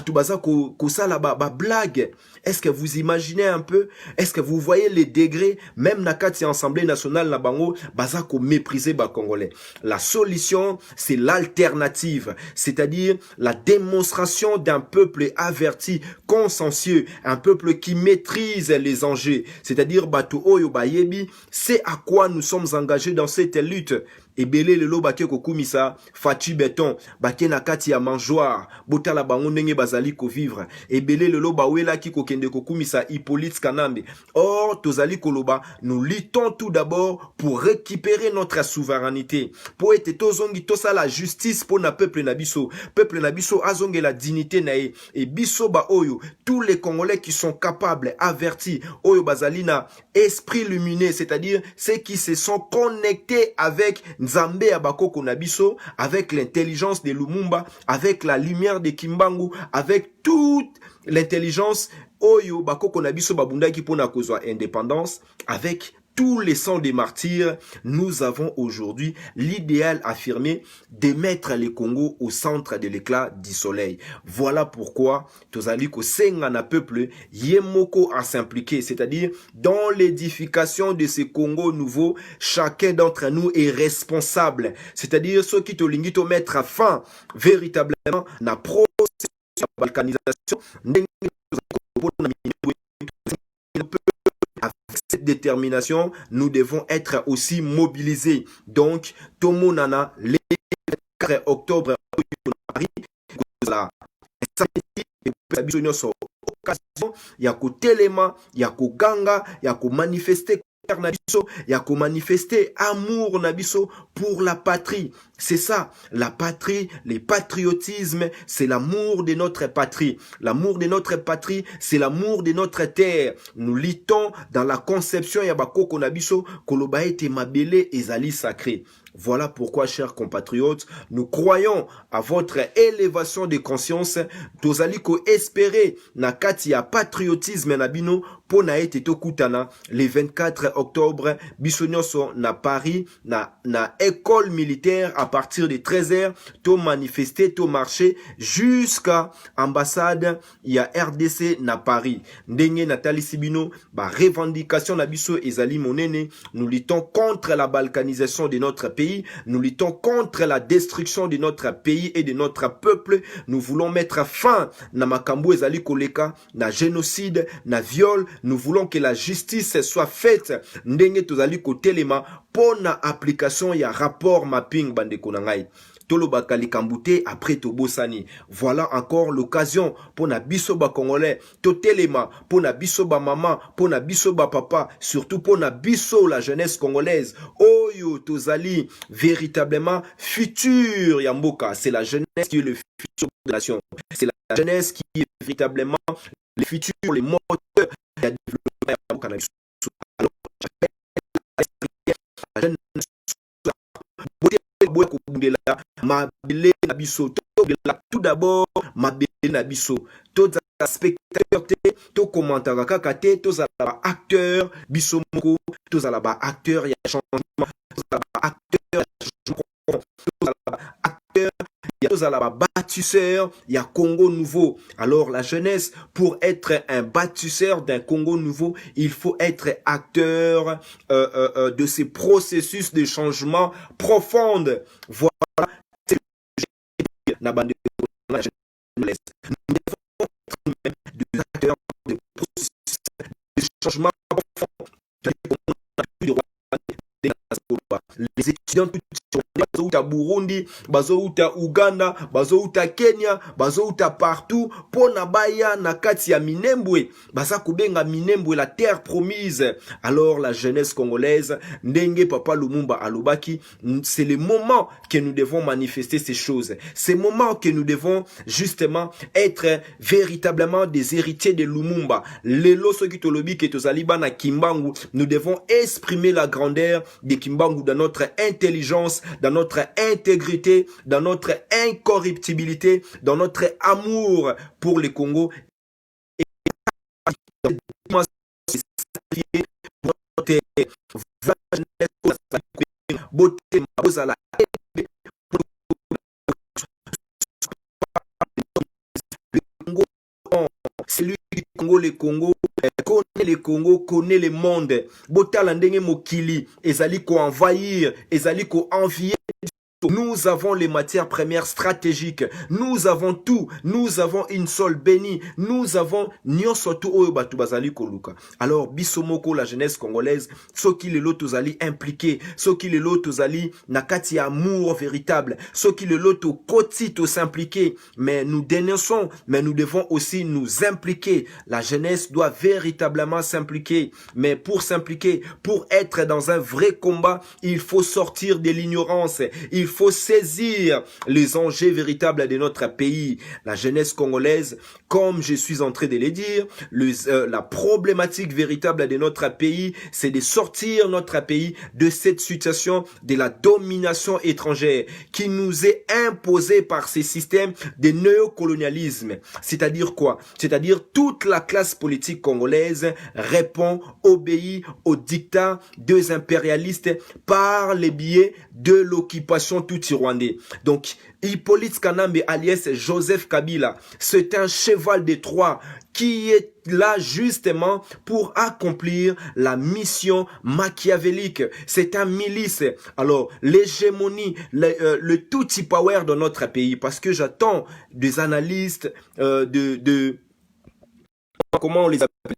C: tubaza ko sala ba blague. Est-ce que vous imaginez un peu? Est-ce que vous voyez les degrés? Même na kati Assemblée nationale na bango, baza ko mépriser ba Congolais. La solution, c'est l'alternative, c'est-à-dire la démonstration d'un peuple averti, consciencieux, un peuple qui maîtrise les enjeux, c'est-à-dire batu oyo bayebi, c'est à quoi nous sommes engagés dans cette lutte. Ebele lelo bake kokumisa Fachi Beton bake na kati ya mangeoire botala bango ndenge bazali ko vivre. Ebele lelo bawela ki kokende kokumisa Hippolyte Kanambe. Or tozali koloba, nous luttons tout d'abord pour récupérer notre souveraineté, pour être tozongi tosa la justice pour na peuple na biso azonge la dignité na e. Et biso ba oyo tous les Congolais qui sont capables, avertis, oyo bazali na esprit lumineux, c'est-à-dire ceux qui se sont connectés avec Nzambe ya bakoko na biso, avec l'intelligence de Lumumba, avec la lumière de Kimbangu, avec toute l'intelligence oyo bakoko na biso babundaki pona kozwa indépendance, avec tous les sangs des martyrs, nous avons aujourd'hui l'idéal affirmé de mettre le Congo au centre de l'éclat du soleil. Voilà pourquoi tozali ko senga na peuple yemoko à s'impliquer, c'est-à-dire dans l'édification de ce Congo nouveau, chacun d'entre nous est responsable. C'est-à-dire ceux qui tolingi to mettre fin véritablement na processus de balkanisation. Avec cette détermination, nous devons être aussi mobilisés. Donc, Tomonana, le 4 octobre, la occasion, il y a téléma, il y a ganga, il y a manifester. Il y a manifester amour nabiso pour la patrie. C'est ça, la patrie, le patriotisme, c'est l'amour de notre patrie. L'amour de notre patrie, c'est l'amour de notre terre. Nous luttons dans la conception Yabakoko Nabiso, Kolobaete Mabele et Zali sacré. Voilà pourquoi, chers compatriotes, nous croyons à votre élévation de conscience. Tozaliko espérer na kati ya patriotisme nabino po na ete tokutana le 24 octobre bisonyoso na Paris na école militaire à partir de 13h to manifester to marcher jusqu'à ambassade ya RDC na Paris. Ndenge Nathalie Sibino ba revendication na biso ezali monene. Nous luttons contre la balkanisation de notre pays. Nous luttons contre la destruction de notre pays et de notre peuple. Nous voulons mettre fin na makambo ezali koleka, na génocide, na viol. Nous voulons que la justice soit faite. Ndenge tozali kotelema pona application ya rapport mapping bandeko na ngai. Toloba Kalikambute après Tobosani. Voilà encore l'occasion pour na biso ba Congolais, totelema pour na biso ba maman, pour na biso ba papa, surtout pour na biso la jeunesse congolaise. Oyo tozali véritablement futur Yamboka, c'est la jeunesse qui est le futur de la nation. C'est la jeunesse qui est véritablement le futur, les moteurs de développement Yamboka na biso. Alors, la jeunesse tout d'abord mabele nabiso tous spectateurs to commentaire kaka te tous acteurs biso moko tous acteurs ya changement tous acteurs tous bâtisseurs il y a Congo nouveau. Alors la jeunesse, pour être un bâtisseur d'un Congo nouveau, il faut être acteur de ces processus de changement profond. Voilà, c'est la bande de la jeunesse. Nous devons être des acteurs de processus de changement profond. Les étudiants bazouta Burundi, bazouta Uganda, bazouta Kenya, bazouta partout pona baya na kati ya Minembwe, baza kubenga Minembwe la terre promise. Alors la jeunesse congolaise, ndenge papa Lumumba alobaki, c'est le moment que nous devons manifester ces choses. C'est le moment que nous devons justement être véritablement des héritiers de Lumumba. Lelo soki tolobi ke tozali bana Kimbangu, nous devons exprimer la grandeur de Kimbangu dans notre intelligence, dans notre intégrité, dans notre incorruptibilité, dans notre amour pour le Congo. Et celui qui connaît le Congo, connaît le monde. Botala ndenge mokili, ezali ko envahir, ezali ko envier. Nous avons les matières premières stratégiques. Nous avons tout. Nous avons une sol bénie. Nous avons nyonsotu oyo batu bazali koluka. Alors, bisomoko la jeunesse congolaise, soki lelo tozali impliqué, soki lelo tozali nakati amour véritable, soki lelo to koti to s'impliquer, mais nous dénonçons, mais nous devons aussi nous impliquer. La jeunesse doit véritablement s'impliquer. Mais pour s'impliquer, pour être dans un vrai combat, il faut sortir de l'ignorance. Il faut saisir les enjeux véritables de notre pays. La jeunesse congolaise, comme je suis en train de le dire, la problématique véritable de notre pays, c'est de sortir notre pays de cette situation de la domination étrangère qui nous est imposée par ces systèmes de néocolonialisme. C'est-à-dire quoi? C'est-à-dire toute la classe politique congolaise répond, obéit aux dictats des impérialistes par les biais de l'occupation tout rwandais. Donc, Hippolyte Kanambe alias Joseph Kabila, c'est un cheval de Troie qui est là justement pour accomplir la mission machiavélique. C'est un milice. Alors, l'hégémonie, le tutti power de notre pays, parce que j'attends des analystes, comment on les appelle,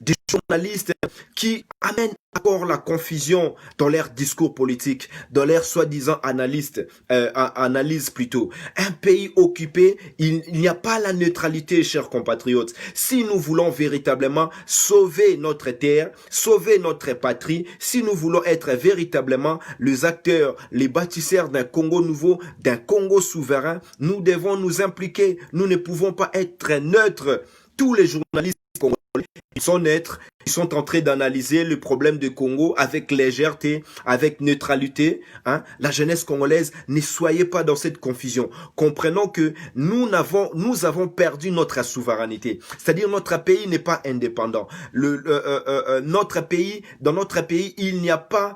C: des journalistes qui amènent encore la confusion dans leur discours politique, dans leur soi-disant analyse plutôt. Un pays occupé, il n'y a pas la neutralité, chers compatriotes. Si nous voulons véritablement sauver notre terre, sauver notre patrie, si nous voulons être véritablement les acteurs, les bâtisseurs d'un Congo nouveau, d'un Congo souverain, nous devons nous impliquer. Nous ne pouvons pas être neutres. Tous les journalistes congolais, ils sont neutres, ils sont en train d'analyser le problème de Congo avec légèreté, avec neutralité. Hein? La jeunesse congolaise, ne soyez pas dans cette confusion. Comprenons que nous avons perdu notre souveraineté. C'est-à-dire notre pays n'est pas indépendant. Dans notre pays, il n'y a pas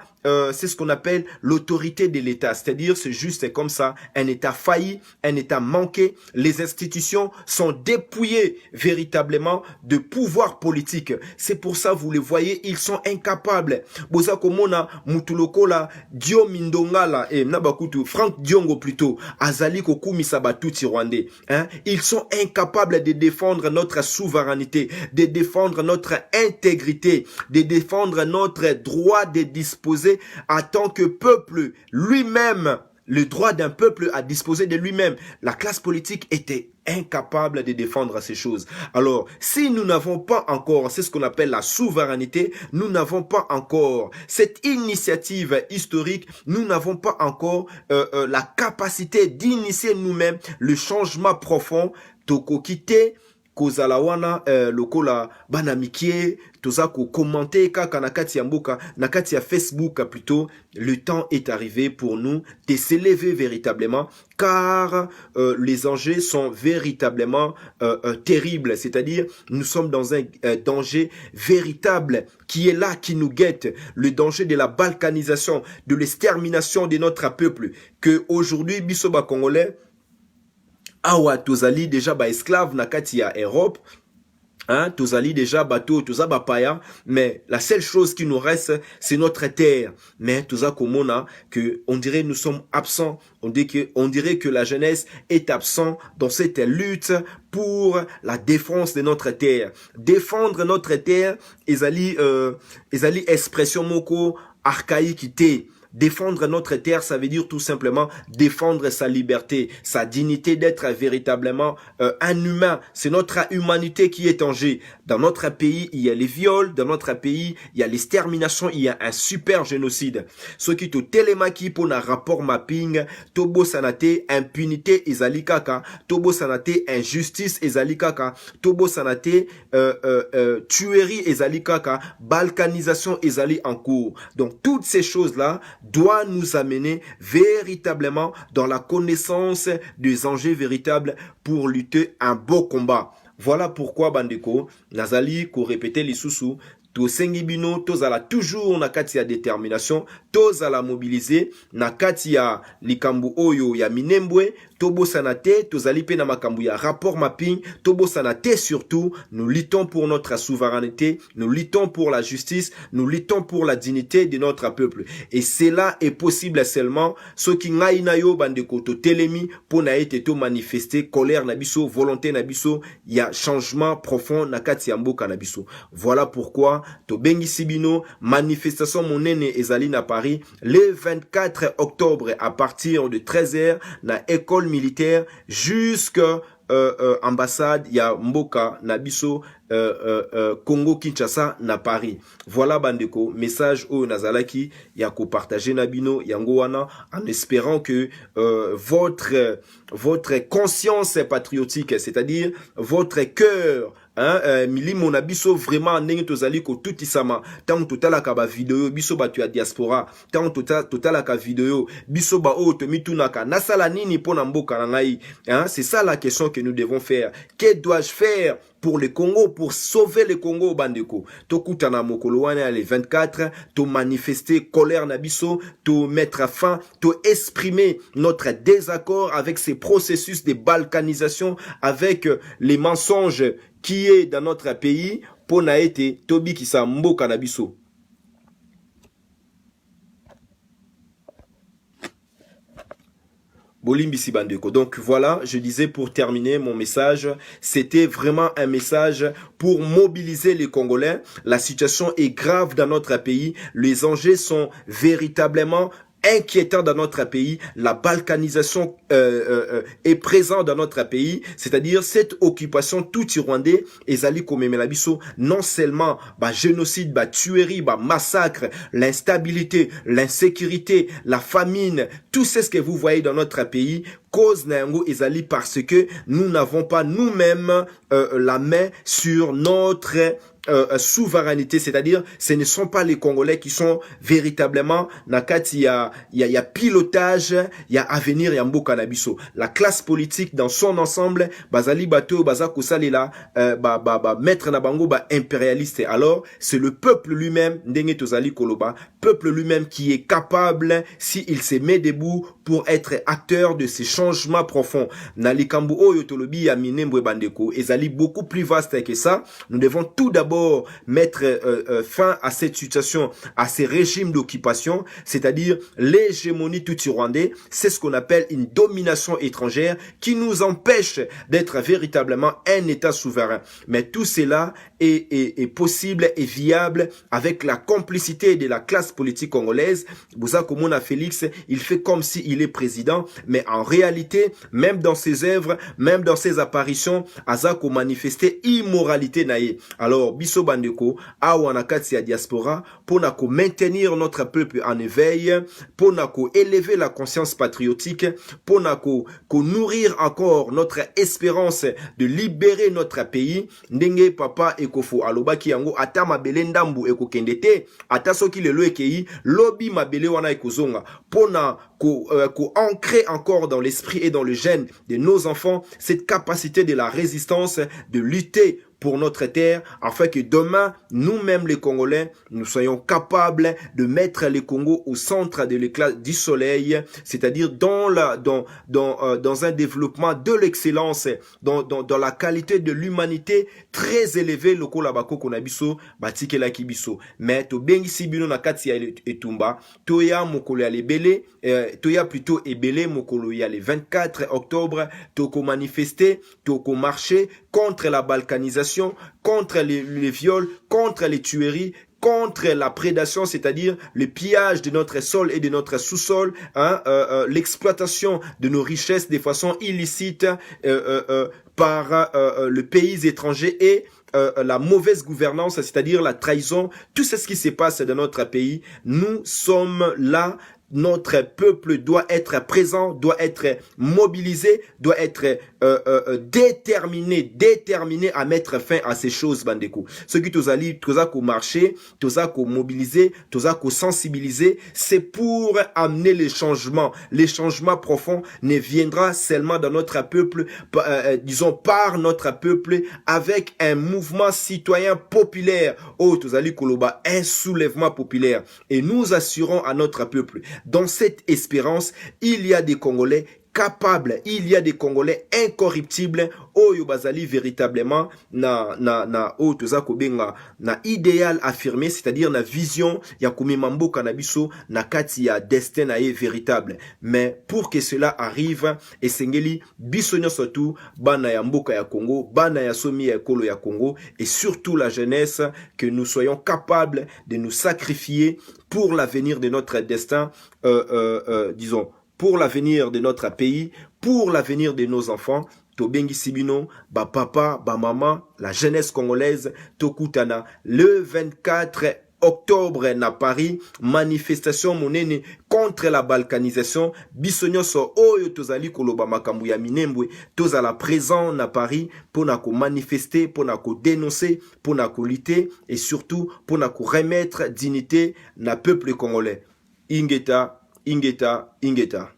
C: c'est ce qu'on appelle l'autorité de l'État. C'est-à-dire, c'est juste comme ça, un État failli, un État manqué. Les institutions sont dépouillées véritablement de pouvoir politique. C'est pour ça, vous les voyez, ils sont incapables. Boza komona mutulokola Dio Mindongala et Nabakutu, Franck Diongo plutôt, Azali Kokumi Sabatuti Rwandais. Hein? Ils sont incapables de défendre notre souveraineté, de défendre notre intégrité, de défendre notre droit de disposer en tant que peuple lui-même, le droit d'un peuple à disposer de lui-même. La classe politique était incapable de défendre ces choses. Alors, si nous n'avons pas encore, c'est ce qu'on appelle la souveraineté, nous n'avons pas encore cette initiative historique, nous n'avons pas encore la capacité d'initier nous-mêmes le changement profond, tokokite, kozalawana lokola banamikie toza ko commenter kaka nakati ya mboka nakati ya Facebook plutôt. Le temps est arrivé pour nous de s'élever véritablement car les enjeux sont véritablement terribles, c'est-à-dire nous sommes dans un danger véritable qui est là, qui nous guette, le danger de la balkanisation, de l'extermination de notre peuple, que aujourd'hui biso ba congolais awa tozali déjà ba esclave na kati ya Europe, hein, tozali déjà bateau, toza ba paya, mais la seule chose qui nous reste, c'est notre terre. Mais toza komona que on dirait nous sommes absents, on dirait que la jeunesse est absent dans cette lutte pour la défense de notre terre. Défendre notre terre, ezali expression moko archaïque té. Défendre notre terre, ça veut dire tout simplement défendre sa liberté, sa dignité d'être véritablement un humain. C'est notre humanité qui est en jeu. Dans notre pays, il y a les viols. Dans notre pays, il y a l'extermination. Il y a un super génocide. Ce qui te télémaki pour un rapport mapping, tobo sanate, impunité ezali kaka, tobo sanate, injustice ezali kaka, tobo sanate, tuerie ezali kaka, balkanisation ezali en cours. Donc toutes ces choses-là doit nous amener véritablement dans la connaissance des enjeux véritables pour lutter un beau combat. Voilà pourquoi bandeko nazali ko répéter les sous to sengibino tozala toujours na kati ya détermination, tozala mobiliser na kati ya likambu oyo ya minembwe, tobo sanate, tozali pe na makambuya, rapport mapping, tobo sanate surtout, nous luttons pour notre souveraineté, nous luttons pour la justice, nous luttons pour la dignité de notre peuple. Et cela est possible seulement, ce qui ngai na yo bandeko to telemi, pour na ete to manifester, colère na biso, volonté na biso, il y a changement profond na kati ya mboka na biso. Voilà pourquoi, to bengi sibino, manifestation monene ezali na Paris, le 24 octobre à partir de 13h, na école militaire, jusqu'à ambassade ya mboka na biso Congo Kinshasa na Paris. Voilà bandeko message au nazalaki ya ko partager na bino yango wana en espérant que votre conscience patriotique, c'est-à-dire votre cœur milimo na biso vraiment ndenge tozali ko tutisama tant totalaka ba video biso batu ya diaspora tant totalaka video biso ba o to mitunaka nasala nini pona mboka na ngai, c'est ça la question que nous devons faire. Que dois-je faire pour le Congo, pour sauver le Congo bandeko? To kutana mokolo wana le 24, to manifester colère na biso, to mettre fin, to exprimer notre désaccord avec ces processus de balkanisation, avec les mensonges qui est dans notre pays, pour na été tobi ki sa mboka na biso. Bolimbisi bandeko. Donc voilà, je disais pour terminer mon message, c'était vraiment un message pour mobiliser les Congolais. La situation est grave dans notre pays, les enjeux sont véritablement inquiétant dans notre pays, la balkanisation est présente dans notre pays, c'est-à-dire cette occupation tout rwandais ezali komemela biso non seulement génocide, tuerie, massacre, l'instabilité, l'insécurité, la famine, tout ce que vous voyez dans notre pays, cause na yango ezali parce que nous n'avons pas nous-mêmes la main sur notre souveraineté, c'est-à-dire ce ne sont pas les Congolais qui sont véritablement nakati ya pilotage, ya avenir ya mboka na biso. La classe politique dans son ensemble bazali bato baza kosalela mettre na bango impérialiste. Alors c'est le peuple lui-même ndenge tozali koloba, peuple lui-même qui est capable, s'il se met debout pour être acteur de ces changements profonds. Na likambo oyo tolobi ya minembwe bandeko ezali beaucoup plus vaste que ça. Nous devons tout d'abord mettre fin à cette situation, à ces régimes d'occupation, c'est-à-dire l'hégémonie tout rwandais. C'est ce qu'on appelle une domination étrangère qui nous empêche d'être véritablement un État souverain. Mais tout cela est possible et viable avec la complicité de la classe politique congolaise. Bouza Komona Félix, il fait comme s'il est président, mais en réalité, même dans ses œuvres, même dans ses apparitions, Azako manifestait immoralité naïe. Alors, biso bandeko, awa na kati ya diaspora, pour nako maintenir notre peuple en éveil, pour nako élever la conscience patriotique, pour nako nourrir encore notre espérance de libérer notre pays. Ndenge papa ekofo alobaki yango ata mabele ndambu ekokendete, ata soki lelo ekei lobi mabele wana ekozonga, pour na ko ancrer encore dans l'esprit et dans le gène de nos enfants cette capacité de la résistance, de lutter pour notre terre, afin que demain, nous-mêmes les Congolais, nous soyons capables de mettre le Congo au centre de l'éclat du soleil, c'est-à-dire dans un développement de l'excellence, dans la qualité de l'humanité très élevée, loko labako konabiso, batike la kibiso. Mais to bengi sibino na kati ya etumba, toya mokolo ya lebele, toya plutôt ebele mokolo ya le 24 octobre, toko manifester, toko marcher contre la balkanisation, contre les viols, contre les tueries, contre la prédation, c'est-à-dire le pillage de notre sol et de notre sous-sol, l'exploitation de nos richesses de façon illicite par le pays étranger et la mauvaise gouvernance, c'est-à-dire la trahison, tout ce qui se passe dans notre pays. Nous sommes là. Notre peuple doit être présent, doit être mobilisé, doit être déterminé à mettre fin à ces choses, bandeko. Ce qui tozali, tozako marcher, tozako mobiliser, tozako sensibiliser, c'est pour amener les changements. Les changements profonds ne viendra seulement dans notre peuple, disons par notre peuple, avec un mouvement citoyen populaire. Oh, tozali koloba, un soulèvement populaire. Et nous assurons à notre peuple, dans cette espérance, il y a des Congolais capables, il y a des Congolais incorruptibles, oyo bazali véritablement na idéal affirmé, c'est-à-dire na vision ya kumimamboka na biso na kati ya destin na ye véritable. Mais pour que cela arrive, esengeli biso nyonso tu bana ya mboka ya Congo, bana ya somi ya ekolo ya Congo, et surtout la jeunesse, que nous soyons capables de nous sacrifier pour l'avenir de notre destin, disons, pour l'avenir de notre pays, pour l'avenir de nos enfants. Tobengi Sibino, ba papa, ba maman, la jeunesse congolaise, Tokutana, le 24 octobre na Paris, manifestation monene contre la balkanisation, bisonyoso oyo tozali koloba makambu ya minembwe, tozala présent na Paris, pona ko manifester, pona ko dénoncer, pona ko lutter, et surtout, pona ko remettre dignité na peuple congolais. Ingeta, Ingeta, Ingeta.